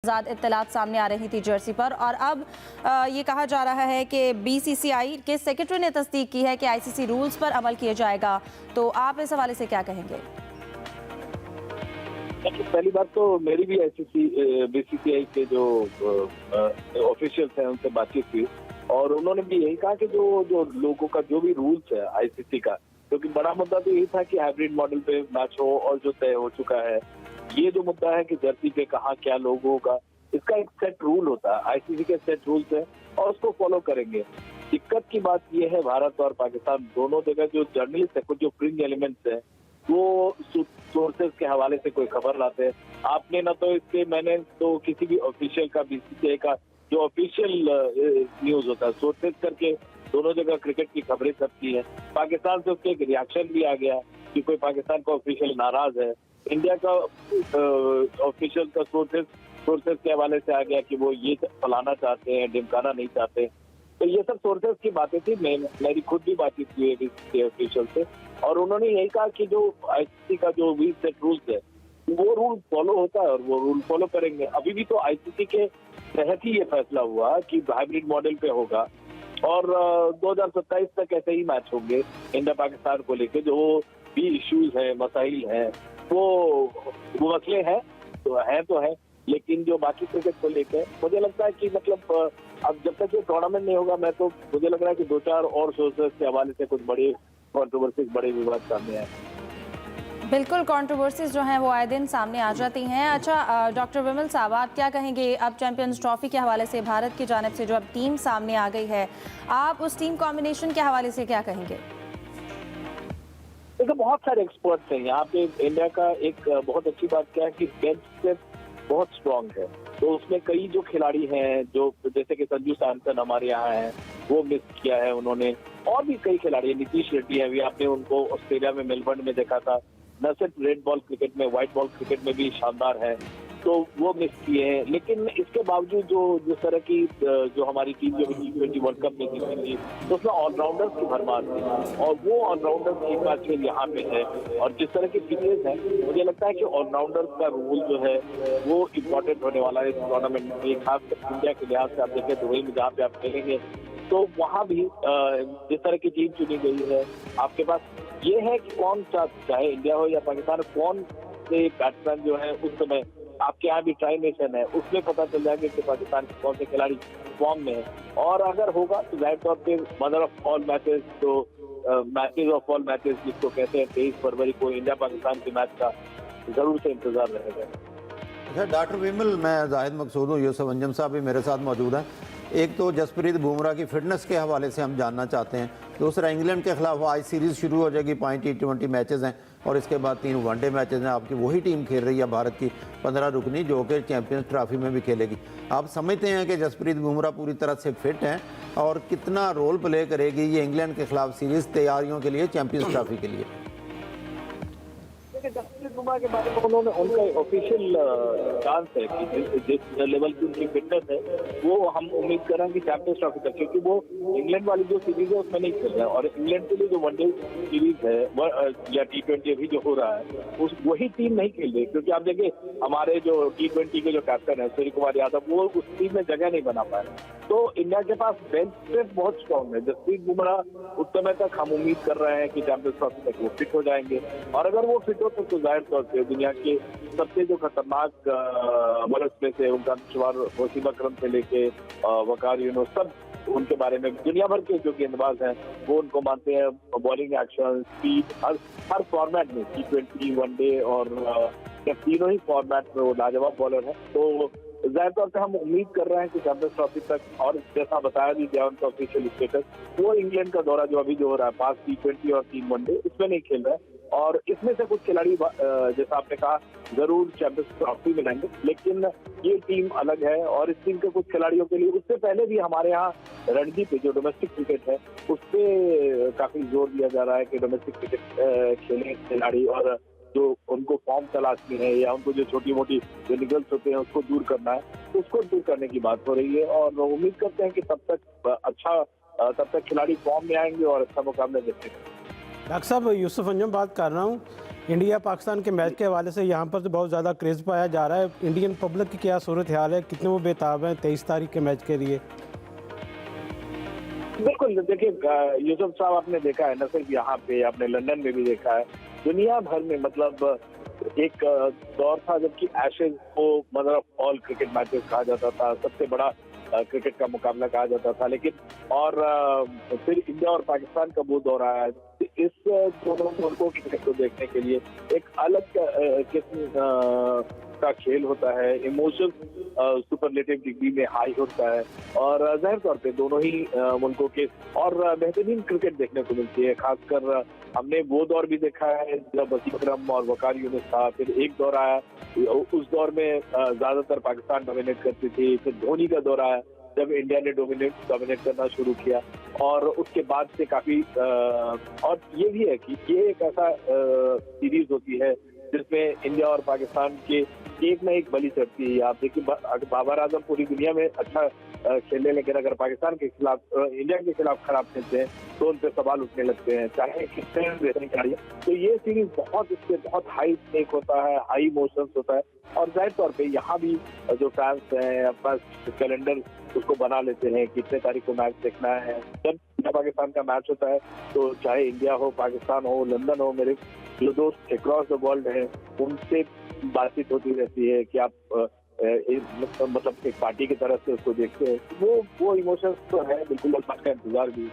ज़्यादा इत्तलात सामने आ रही थी जर्सी पर और अब ये कहा जा रहा है कि बीसीसीआई के सेक्रेटरी ने तस्दीक की है कि आईसीसी रूल्स पर अमल किया जाएगा। तो आप इस हवाले से क्या कहेंगे? पहली बात तो मेरी भी आईसीसी बीसीसीआई के जो ऑफिशियल्स हैं उनसे बातचीत हुई और उन्होंने भी यही कहा कि जो लोगों का जो भी रूल्स है आईसीसी का, क्योंकि बड़ा मुद्दा तो यही था कि हाइब्रिड मॉडल पे मैच हो और जो तय हो चुका है, ये जो मुद्दा है कि जर्सी पे कहाँ क्या लोगो होगा, इसका एक सेट रूल होता है, आईसीसी के सेट रूल्स है और उसको फॉलो करेंगे। दिक्कत की बात ये है भारत और पाकिस्तान दोनों जगह जो जर्नलिस्ट है, कुछ जो फ्रिंज एलिमेंट्स है, वो सोर्सेज के हवाले से कोई खबर लाते हैं। आपने ना तो इसके, मैंने तो किसी भी ऑफिशियल का, बीसीसीआई का जो ऑफिशियल न्यूज होता है सोर्सेज करके दोनों जगह क्रिकेट की खबरें छपती है। पाकिस्तान से उसके एक रिएक्शन भी आ गया कि कोई पाकिस्तान का ऑफिशियल नाराज है। इंडिया का ऑफिशियल का सोर्सेज के हवाले से आ गया कि वो ये फलाना चाहते हैं, ढिमकाना नहीं चाहते। तो ये सब सोर्सेज की बातें थी। मेरी खुद भी बातचीत हुई है ऑफिशियल से और उन्होंने यही कहा कि जो आईसीसी का जो वी सेट रूल्स है वो रूल फॉलो होता है और वो रूल फॉलो करेंगे। अभी भी तो आईसीसी के तहत ही ये फैसला हुआ कि हाइब्रिड मॉडल पे होगा और 2027 तक ऐसे ही मैच होंगे इंडिया पाकिस्तान को लेकर। जो भी इश्यूज है, मसाइल हैं, वो मसले हैं तो है, लेकिन जो बाकी क्रिकेट को लेकर मुझे लगता है कि मतलब अब जब तक ये टूर्नामेंट नहीं होगा, मैं तो मुझे लग रहा है कि 2-4 और सोर्सेज के हवाले से कुछ बड़े कॉन्ट्रोवर्सीज, बड़े विवाद सामने आए। बिल्कुल, कंट्रोवर्सीज जो हैं वो आए दिन सामने आ जाती हैं। अच्छा डॉक्टर विमल साहब, आप क्या कहेंगे अब चैंपियंस ट्रॉफी के हवाले से भारत की जानिब से जो अब टीम सामने आ गई है, आप उस टीम कॉम्बिनेशन के हवाले से क्या कहेंगे? देखो, बहुत सारे एक्सपर्ट्स हैं यहाँ पे। इंडिया का एक बहुत अच्छी बात क्या है कि बेंच स्ट्रेंथ बहुत स्ट्रांग है, तो उसमें कई जो खिलाड़ी हैं, जो जैसे कि संजू सैमसन हमारे यहाँ हैं, वो मिस किया है उन्होंने, और भी कई खिलाड़ी हैं, नीतीश रेड्डी है, अभी आपने उनको ऑस्ट्रेलिया में मेलबर्न में देखा था, न सिर्फ रेड बॉल क्रिकेट में, व्हाइट बॉल क्रिकेट में भी शानदार है, तो वो मिस किए हैं। लेकिन इसके बावजूद जो जिस तरह की जो हमारी टीम जो T20 वर्ल्ड कप में जीती थी, तो उसमें ऑलराउंडर्स की भरमार थी और वो ऑलराउंडर्स की बात यहाँ पे है। और जिस तरह की फिटनेस है, मुझे लगता है कि ऑलराउंडर्स का रोल जो है वो इम्पोर्टेंट होने वाला है इस टूर्नामेंट में, खासकर इंडिया के लिहाज से। आप देखें दुबई में जहाँ पे आप खेलेंगे, तो वहाँ भी जिस तरह की टीम चुनी गई है, आपके पास ये है कि कौन सा, चाहे इंडिया हो या पाकिस्तान, कौन से बैट्समैन जो है उस समय आपके यहाँ भी ट्राई नेशन है, उसमें पता चल जाएगा कि पाकिस्तान के कौन से खिलाड़ी फॉर्म में है। और अगर होगा तो जाहिर तौर पे मदर ऑफ ऑल मैचेस, तो मैचेस ऑफ ऑल मैचेस जिसको कहते हैं, 23 फरवरी को इंडिया पाकिस्तान के मैच का जरूर से इंतजार रहेगा। अच्छा डॉक्टर विमल, मैं जाहिद मकसूद हूँ, यूसुफ अंजम साहब भी मेरे साथ मौजूद हैं। एक तो जसप्रीत बुमराह की फिटनेस के हवाले से हम जानना चाहते हैं, दूसरा इंग्लैंड के खिलाफ आज सीरीज़ शुरू हो जाएगी, 5 T20 मैचेस हैं और इसके बाद 3 वनडे मैचेस हैं। आपकी वही टीम खेल रही है भारत की 15 रुकनी, जो कि चैंपियंस ट्रॉफी में भी खेलेगी। आप समझते हैं कि जसप्रीत बुमराह पूरी तरह से फिट हैं और कितना रोल प्ले करेगी ये इंग्लैंड के खिलाफ सीरीज़ तैयारियों के लिए, चैंपियंस ट्रॉफी के लिए? जसप्रीत बुमराह के बारे में उन्होंने, उनका ऑफिशियल चांस है कि जिस लेवल की उनकी फिटनेस है, वो हम उम्मीद कर रहे हैं कि चैंपियंस ट्रॉफी तक, क्योंकि वो इंग्लैंड वाली जो सीरीज है उसमें नहीं खेल रहे हैं और इंग्लैंड के लिए जो वनडे सीरीज है या T20 अभी जो हो रहा है, उस वही टीम नहीं खेल रही। क्योंकि आप देखिए हमारे जो T20 के जो कैप्टन है सूर्य कुमार यादव, वो उस टीम में जगह नहीं बना पाए। तो इंडिया के पास बेंच स्ट्रेंथ बहुत स्ट्रांग है। जसप्रीत बुमराह उस समय तक हम उम्मीद कर रहे हैं कि चैंपियंस ट्रॉफी तक वो फिट हो जाएंगे और अगर वो फिट हो तो जाहिर तौर से दुनिया के सबसे जो खतरनाक बॉलर्स में से उनका शुमार वसीम अकरम से लेके वकार यूनुस, सब उनके बारे में दुनिया भर के जो गेंदबाज हैं वो उनको मानते हैं। बॉलिंग एक्शन, स्पीड, हर फॉर्मेट में, T20, वनडे और तीनों ही फॉर्मेट में वो लाजवाब बॉलर है। तो जाहिर तौर से हम उम्मीद कर रहे हैं कि चैंपियंस ट्रॉफी तक, और जैसा बताया भी गया उनका ऑफिशियल स्टेटस, वो इंग्लैंड का दौरा जो अभी जो हो रहा है, 5 T20 और 3 वनडे, इसमें नहीं खेल रहा है। और इसमें से कुछ खिलाड़ी जैसा आपने कहा जरूर चैंपियंस ट्रॉफी में रहेंगे, लेकिन ये टीम अलग है और इस टीम के कुछ खिलाड़ियों के लिए उससे पहले भी हमारे यहाँ रणजी पे जो डोमेस्टिक क्रिकेट है उस पर काफी जोर दिया जा रहा है कि डोमेस्टिक क्रिकेट खेले खिलाड़ी, और जो उनको फॉर्म तलाशनी है या उनको जो छोटी मोटी जो निगल्स होते हैं उसको दूर करना है, तो उसको दूर करने की बात हो रही है। और उम्मीद करते हैं कि तब तक खिलाड़ी फॉर्म में आएंगे और अच्छा मुकाबला देखते हैं। डॉक्टर साहब, यूसुफ अंजम बात कर रहा हूँ। इंडिया पाकिस्तान के मैच के हवाले से यहाँ पर तो बहुत ज़्यादा क्रेज़ पाया जा रहा है। इंडियन पब्लिक की क्या सूरत हाल है, कितने वो बेताब हैं 23 तारीख के मैच के लिए? बिल्कुल, देखिए यूसुफ साहब आपने देखा है, न सिर्फ यहाँ पे, आपने लंदन में भी देखा है, दुनिया भर में मतलब एक दौर था जबकि एशेज को mother of all cricket matches कहा जाता था, सबसे बड़ा क्रिकेट का मुकाबला कहा जाता था, लेकिन और फिर इंडिया और पाकिस्तान का वो दौर आया। इस दोनों मुल्कों की क्रिकेट को देखने के लिए एक अलग किस्म का खेल होता है, इमोशन सुपरलेटिव डिग्री में हाई होता है और जाहिर तौर पे दोनों ही मुल्कों के और बेहतरीन क्रिकेट देखने को मिलती है। खासकर हमने वो दौर भी देखा है जब वसीम अकरम और वकार यूनिस था, फिर एक दौर आया, उस दौर में ज्यादातर पाकिस्तान डोमिनेट करती थी, फिर धोनी का दौर आया जब इंडिया ने डोमिनेट करना शुरू किया और उसके बाद से काफी और ये भी है कि ये एक ऐसा सीरीज होती है जिसमें इंडिया और पाकिस्तान के एक ना एक बलि चढ़ती है। आप देखिए बाबर आजम पूरी दुनिया में अच्छा खेले, लेकिन अगर पाकिस्तान के खिलाफ इंडिया के खिलाफ खराब खेलते हैं तो उन पर सवाल उठने लगते हैं, चाहे कितने बेहतरीन खिलाड़ी। तो ये सीरीज बहुत हाई स्टेक होता है, हाई इमोशंस होता है और जाहिर तौर पे यहाँ भी जो फैंस हैं अपना कैलेंडर उसको बना लेते हैं कितने तारीख को मैच देखना है। जब इंडिया पाकिस्तान का मैच होता है तो चाहे इंडिया हो, पाकिस्तान हो, लंदन हो, मेरे जो दोस्त अक्रॉस द वर्ल्ड हैं उनसे बातचीत होती रहती है कि आप मतलब एक पार्टी की तरफ से उसको देखते हैं। वो इमोशंस तो है, बिल्कुल उस बात का इंतजार भी।